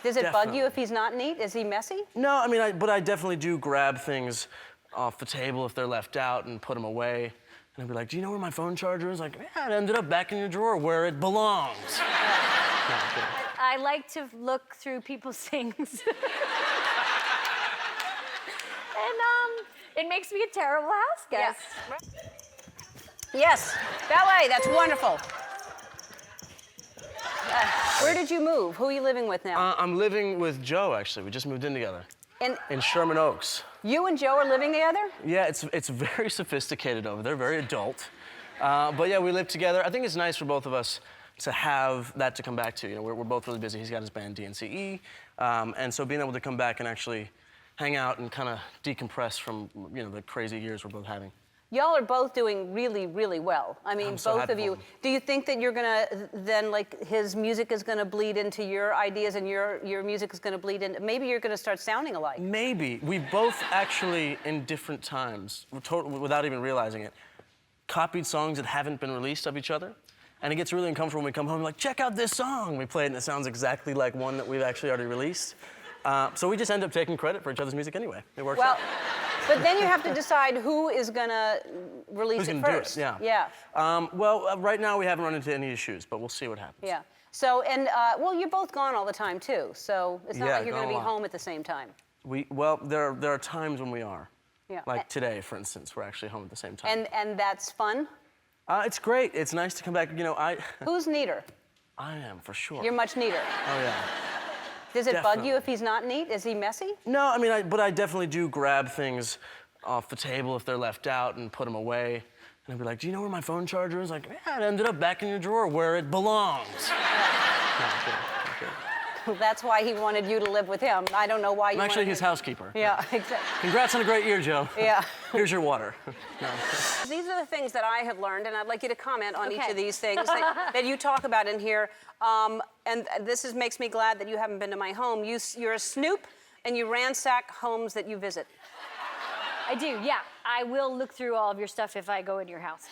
Does it Definitely. bug you if he's not neat? Is he messy? No, I mean, but I definitely do grab things off the table if they're left out and put them away. And I'd be like, do you know where my phone charger is? Like, yeah, it ended up back in your drawer where it belongs. No, I'm kidding. I like to look through people's things. And it makes me a terrible house guest. Yes, ballet, that's wonderful. Where did you move? Who are you living with now? I'm living with Joe, actually. We just moved in together. And In Sherman Oaks. you and Joe are living together? Yeah, it's very sophisticated over there, very adult. But yeah, we live together. I think it's nice for both of us to have that to come back to. You know, we're both really busy. He's got his band DNCE, and so being able to come back and actually hang out and kind of decompress from, you know, the crazy years we're both having. Y'all are both doing really, really well. I mean, I'm so both happy of you. for him. Do you think that you're gonna then, like, his music is gonna bleed into your ideas and your music is gonna bleed into? Maybe you're gonna start sounding alike. Maybe. We both actually, in different times, without even realizing it, copied songs that haven't been released of each other. And it gets really uncomfortable when we come home, like, check out this song. We play it and it sounds exactly like one that we've actually already released. So we just end up taking credit for each other's music anyway. It works out. But then you have to decide who is gonna release Who's it gonna first. do it? Yeah. Yeah. Right now we haven't run into any issues, but we'll see what happens. Yeah. So, and, well, you're both gone all the time, too. So it's not Yeah, like you're gone gonna a be lot. home at the same time. There are times when we are. Yeah. Like today, for instance, we're actually home at the same time. And that's fun? It's great. It's nice to come back. You know, Who's neater? I am, for sure. You're much neater. Oh, yeah. Does it bug you Definitely. if he's not neat? Is he messy? No, I mean, but I definitely do grab things off the table if they're left out and put them away. And I'd be like, do you know where my phone charger is? Like, yeah, it ended up back in your drawer where it belongs. No, I'm kidding. I'm kidding. That's why he wanted you to live with him. I don't know why you I'm actually wanted his him. housekeeper. Yeah, exactly. Congrats on a great year, Joe. Yeah. Here's your water. No. These are the things that I have learned, and I'd like you to comment on each Okay. of these things that you talk about in here. And this makes me glad that you haven't been to my home. You're a snoop, and you ransack homes that you visit. I do, yeah. I will look through all of your stuff if I go in your house.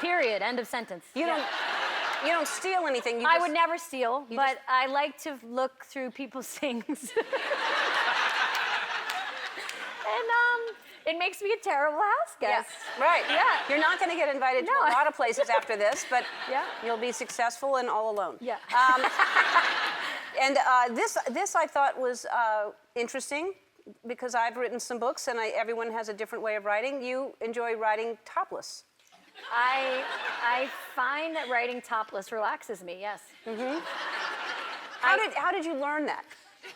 Period. End of sentence. You don't steal anything. I would never steal, but I like to look through people's things. And it makes me a terrible house guest. Yes, right. Yeah. You're not going to get invited to No. a lot of places after this, but Yeah. you'll be successful and all alone. Yeah. And this I thought was interesting because I've written some books and everyone has a different way of writing. You enjoy writing topless. I find that writing topless relaxes me, yes. How did you learn that?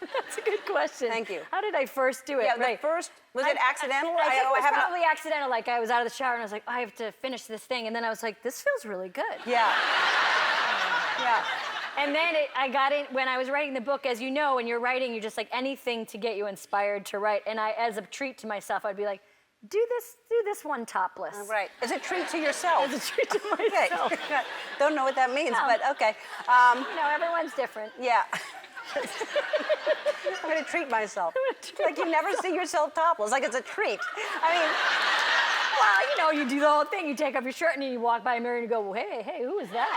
That's a good question. Thank you. How did I first do it? Yeah, Right. was it accidental? I think it was haven't- probably accidental. Like I was out of the shower and I was like, I have to finish this thing. And then I was like, this feels really good. Yeah. Yeah. And then I got in, when I was writing the book, as you know, when you're writing, you're just like anything to get you inspired to write. And as a treat to myself, I'd be like, do this one topless. Right. As a treat to yourself. As a treat to Okay. myself. Don't know what that means, No. but okay. You know, everyone's different. Yeah. I'm gonna treat myself. Like you never see yourself topless, like it's a treat. I mean, Well, you know, you do the whole thing. You take off your shirt and then you walk by a mirror and you go, well, hey, who is that?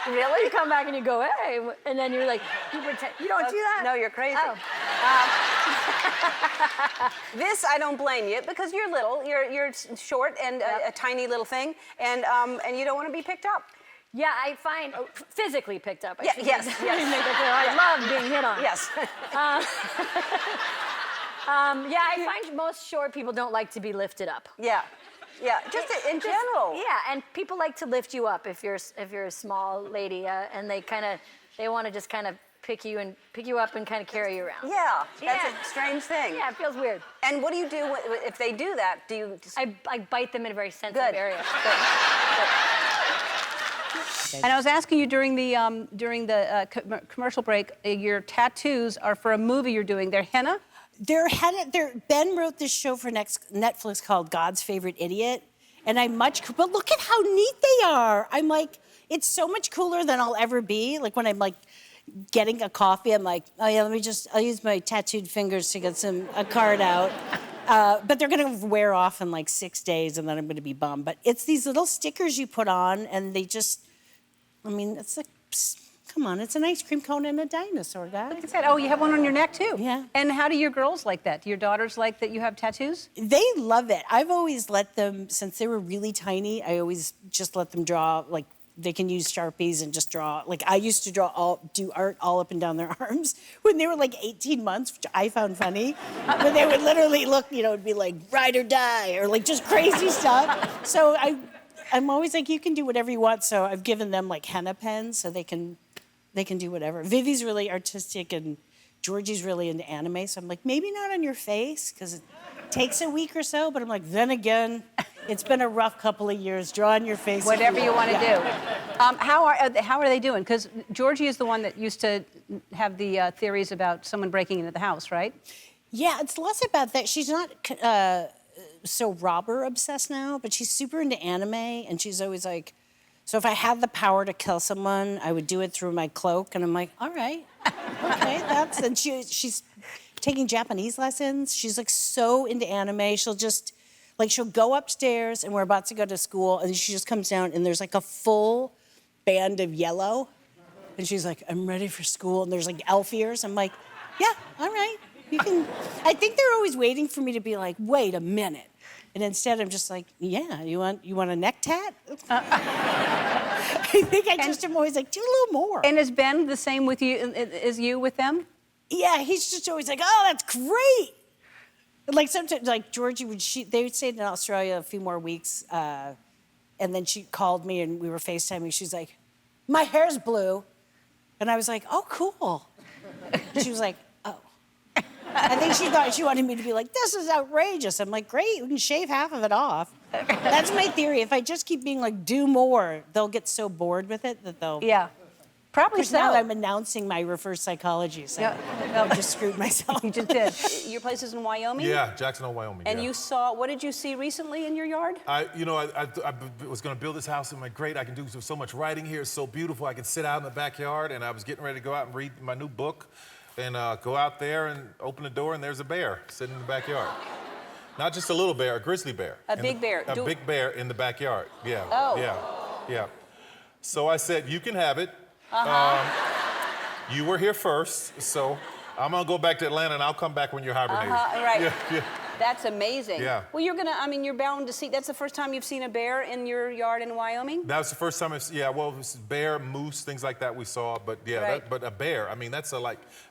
And you come back and you go, hey, and then you're like, you don't do that? no, you're crazy. Oh. This I don't blame you because you're little, you're short and a tiny little thing, and you don't want to be picked up. Yeah, I find physically picked up. I Yeah, should yes, say. yes. Make that clear. I love being hit on. Yes. Yeah, I find most short people don't like to be lifted up. Yeah. Yeah. Just in general. Yeah, and people like to lift you up if you're a small lady, and they want to just kind of pick you up and kind of carry you around. Yeah. That's Yeah. a strange thing. Yeah, it feels weird. And what do you do if they do that? Do you just... I bite them in a very sensitive Good. area. And I was asking you during the commercial break, your tattoos are for a movie you're doing. They're henna? Ben wrote this show for Netflix called God's Favorite Idiot, and but look at how neat they are. I'm like, it's so much cooler than I'll ever be. Like when I'm like getting a coffee, I'm like, oh yeah, I'll use my tattooed fingers to get a card out. But they're gonna wear off in like 6 days and then I'm gonna be bummed. But it's these little stickers you put on and they just I mean, it's like, psst, come on, it's an ice cream cone and a dinosaur, guys. Look at that. Oh, you have one on your neck too. Yeah. And how do your girls like that? Do your daughters like that you have tattoos? They love it. I've always let them, since they were really tiny, I always just let them draw, like, they can use Sharpies and just draw. Like, I used to do art all up and down their arms when they were like 18 months, which I found funny. But they would literally look, it'd be like, ride or die, or like just crazy stuff. So I'm always like, you can do whatever you want. So I've given them like henna pens so they can do whatever. Vivi's really artistic and Georgie's really into anime. So I'm like, maybe not on your face, because it takes a week or so. But I'm like, then again, it's been a rough couple of years. Draw on your face. Whatever you want to do. How are they doing? Because Georgie is the one that used to have the theories about someone breaking into the house, right? Yeah, it's less about that. She's not so robber obsessed now, but she's super into anime, and she's always like, so if I had the power to kill someone, I would do it through my cloak. And I'm like, all right, okay, and she's taking Japanese lessons. She's like so into anime. She'll go upstairs, and we're about to go to school, and she just comes down, and there's like a full band of yellow. And she's like, I'm ready for school. And there's like elf ears. I'm like, yeah, all right. You can. I think they're always waiting for me to be like, wait a minute. And instead, I'm just like, yeah, you want a neck tat? I think I just am always like, do a little more. And is Ben the same with you as you with them? Yeah, he's just always like, oh, that's great. Like sometimes, like Georgie they would stay in Australia a few more weeks, and then she called me and we were FaceTiming. She's like, my hair's blue. And I was like, oh, cool. She was like, oh. I think she thought she wanted me to be like, this is outrageous. I'm like, great, we can shave half of it off. That's my theory. If I just keep being like, do more, they'll get so bored with it that they'll... Yeah. Probably so. Now I'm announcing my reverse psychology, so I just screwed myself. You just did. Your place is in Wyoming? Yeah, Jackson Hole, Wyoming. And you saw, what did you see recently in your yard? I was going to build this house. I'm like, great, I can do so much writing here. It's so beautiful. I can sit out in the backyard, and I was getting ready to go out and read my new book, and go out there and open the door, and there's a bear sitting in the backyard. Not just a little bear, a grizzly bear. A big bear. A big bear in the backyard. Yeah. Oh. Yeah. So I said, you can have it. You were here first, so I'm gonna go back to Atlanta and I'll come back when you're hibernating. Right. Yeah. That's amazing. Yeah. Well, you're bound to see, that's the first time you've seen a bear in your yard in Wyoming? That was the first time, it was bear, moose, things like that we saw, but yeah, Right. but a bear, I mean, that's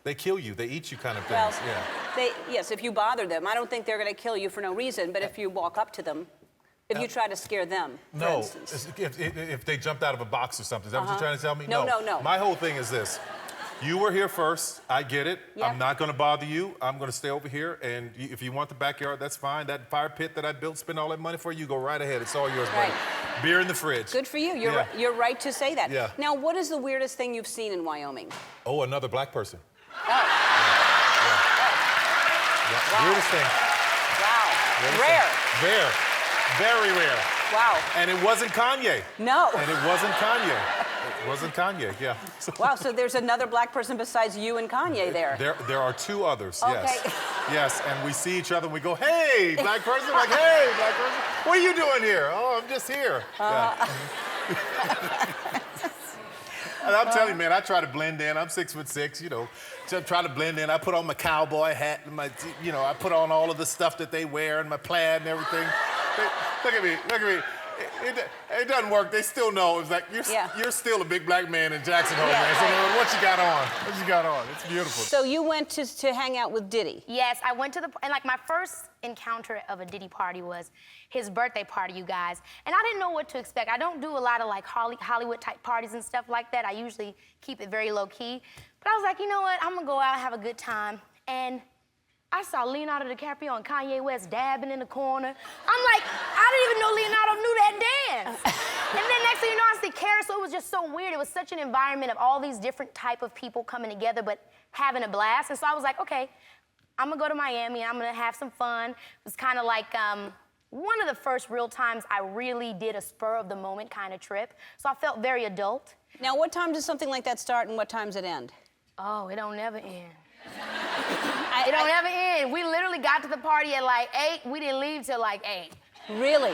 they kill you, they eat you kind of Well, things, yeah. yes, if you bother them. I don't think they're gonna kill you for no reason, but if you walk up to them, if you try to scare them, for instance. If they jumped out of a box or something, is that what you're trying to tell me? No. My whole thing is this. You were here first. I get it. Yeah. I'm not going to bother you. I'm going to stay over here. And if you want the backyard, that's fine. That fire pit that I built, spend all that money for, you go right ahead. It's all yours, buddy. Right. Beer in the fridge. Good for you. Yeah. You're right to say that. Yeah. Now, what is the weirdest thing you've seen in Wyoming? Oh, another black person. Oh. Yeah. Wow. Weirdest thing. Wow. Rare. Rare. Very rare. Wow. And it wasn't Kanye. No. And it wasn't Kanye. It wasn't Kanye, yeah. Wow, so there's another black person besides you and Kanye there. There are two others, Okay. yes. Yes, and we see each other and we go, hey, black person, like, hey, black person, what are you doing here? Oh, I'm just here. Yeah. And I'm telling you, man, I try to blend in. I'm 6'6", just try to blend in. I put on my cowboy hat and I put on all of the stuff that they wear and my plaid and everything. Look at me. It doesn't work. They still know. It's like, you're still a big black man in Jackson Hole, man. So what you got on? What you got on? It's beautiful. So you went to hang out with Diddy. Yes, I went to and like my first encounter of a Diddy party was his birthday party, you guys. And I didn't know what to expect. I don't do a lot of like Hollywood type parties and stuff like that. I usually keep it very low key. But I was like, you know what? I'm gonna go out and have a good time. And I saw Leonardo DiCaprio and Kanye West dabbing in the corner. I'm like, I didn't even know Leonardo knew that dance. And then next thing you know, I see Cara, so it was just so weird. It was such an environment of all these different type of people coming together, but having a blast. And so I was like, okay, I'm gonna go to Miami and I'm gonna have some fun. It was kind of like one of the first real times I really did a spur of the moment kind of trip. So I felt very adult. Now, what time does something like that start and what time does it end? Oh, it don't never end. It don't ever end. We literally got to the party at like 8. We didn't leave till like 8. Really?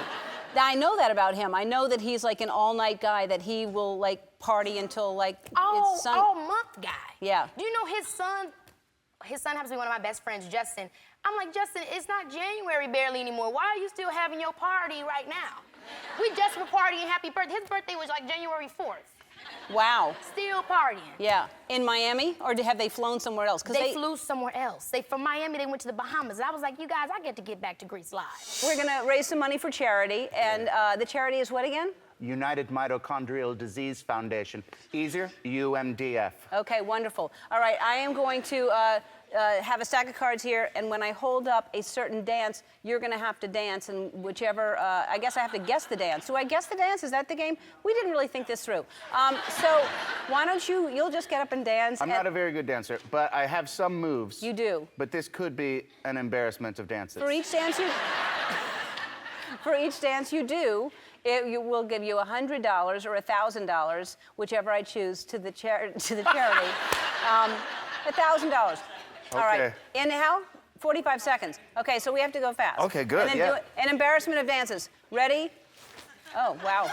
I know that about him. I know that he's like an all-night guy, that he will like party until like it's sun. All-month guy. Yeah. Do you know his son? His son happens to be one of my best friends, Justin. I'm like, Justin, it's not January barely anymore. Why are you still having your party right now? We just were partying happy birthday. His birthday was like January 4th. Wow. Still partying. Yeah. In Miami, or have they flown somewhere else? They flew somewhere else. From Miami, they went to the Bahamas. I was like, you guys, I get back to Greece live. We're gonna raise some money for charity, and the charity is what again? United Mitochondrial Disease Foundation. Easier, UMDF. Okay, wonderful. All right, I am going to have a stack of cards here, and when I hold up a certain dance, you're gonna have to dance, and whichever, I guess I have to guess the dance. Do I guess the dance? Is that the game? We didn't really think this through. So why don't you'll just get up and dance. I'm not a very good dancer, but I have some moves. You do. But this could be an embarrassment of dances. For each dance you do, we'll give you $100 or $1,000, whichever I choose, to the charity. $1,000. All right. And how? 45 seconds. Okay, so we have to go fast. Okay, good. And then do an embarrassment of dances. Ready? Oh, wow.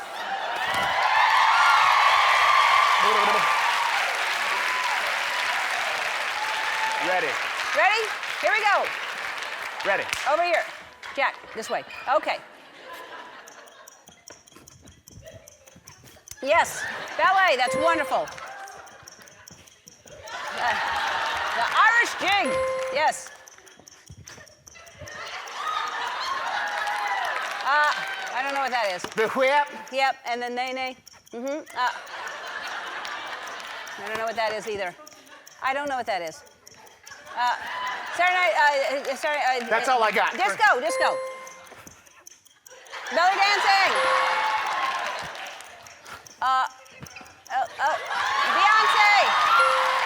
Ready. Ready? Here we go. Ready. Over here. Jack, this way. Okay. Yes, ballet, that's wonderful. The Irish jig, yes. I don't know what that is. The whip. Yep, and the nay-nay. I don't know what that is either. I don't know what that is. Saturday night, That's all I got. Disco. Belly dancing. Beyonce.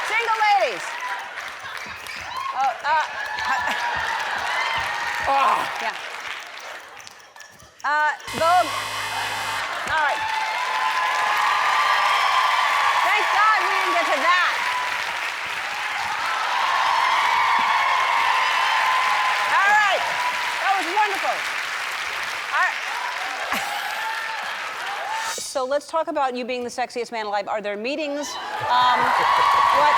Single ladies. Yeah. Vogue. All right. Thank God we didn't get to that. All right. That was wonderful. All right. So let's talk about you being the sexiest man alive. Are there meetings? What?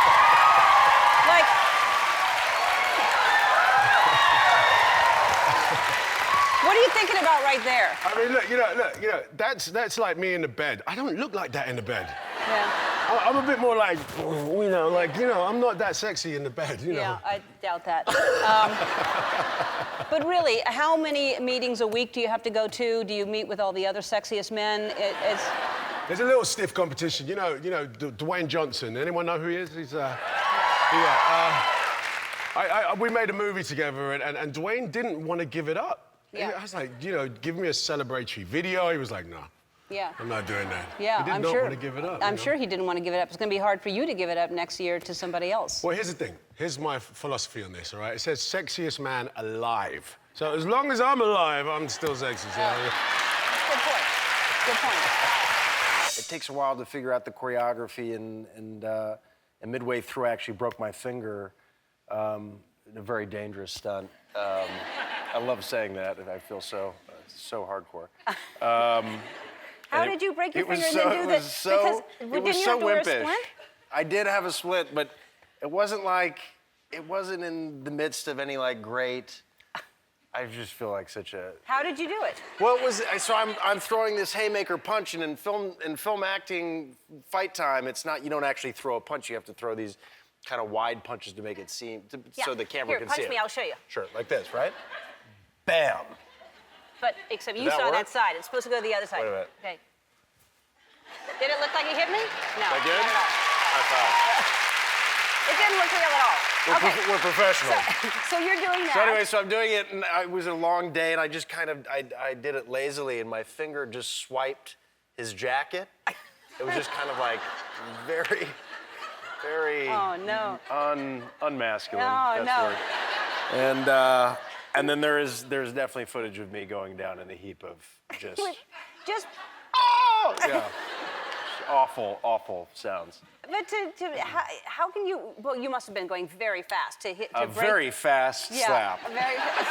Like. What are you thinking about right there? I mean, look, you know, that's like me in the bed. I don't look like that in the bed. Yeah. I'm a bit more like, I'm not that sexy in the bed, you know. Yeah, I doubt that. But really, how many meetings a week do you have to go to? Do you meet with all the other sexiest men? There's a little stiff competition. You know, Dwayne Johnson. Anyone know who he is? He's, we made a movie together, and Dwayne didn't want to give it up. Yeah. I was like, give me a celebratory video. He was like, no. Yeah. I'm not doing that. Yeah, he did not want to give it up. I'm sure he didn't want to give it up. It's going to be hard for you to give it up next year to somebody else. Well, here's the thing. Here's my philosophy on this, all right? It says sexiest man alive. So as long as I'm alive, I'm still sexy. So Good point. Good point. It takes a while to figure out the choreography, and midway through, I actually broke my finger in a very dangerous stunt. I love saying that, and I feel so hardcore. How did you break your finger and then do this? It was so wear a wimpish. splint? I did have a split, but it wasn't in the midst of any like great. I just feel like such a. How did you do it? Well, it was so I'm throwing this haymaker punch, and in film acting fight time, it's not, you don't actually throw a punch. You have to throw these kind of wide punches to make it seem so the camera can see it. Punch me, I'll show you. Sure, like this, right? Bam. But except you that saw work? that side. It's supposed to go to the other side. Wait a minute. Okay. Did it look like he hit me? No. Is that good? Not at all. High It didn't look real at all. five. We're professional. So you're doing that. So anyway, I'm doing it, and it was a long day, and I just I did it lazily, and my finger just swiped his jacket. It was just kind of like very, very Oh, no. unmasculine. No, That's no. the word. And then there's definitely footage of me going down in a heap of just Just, oh yeah, awful sounds. but how can you, well, you must have been going very fast to hit, to A break. very fast Yeah, slap. a very fast.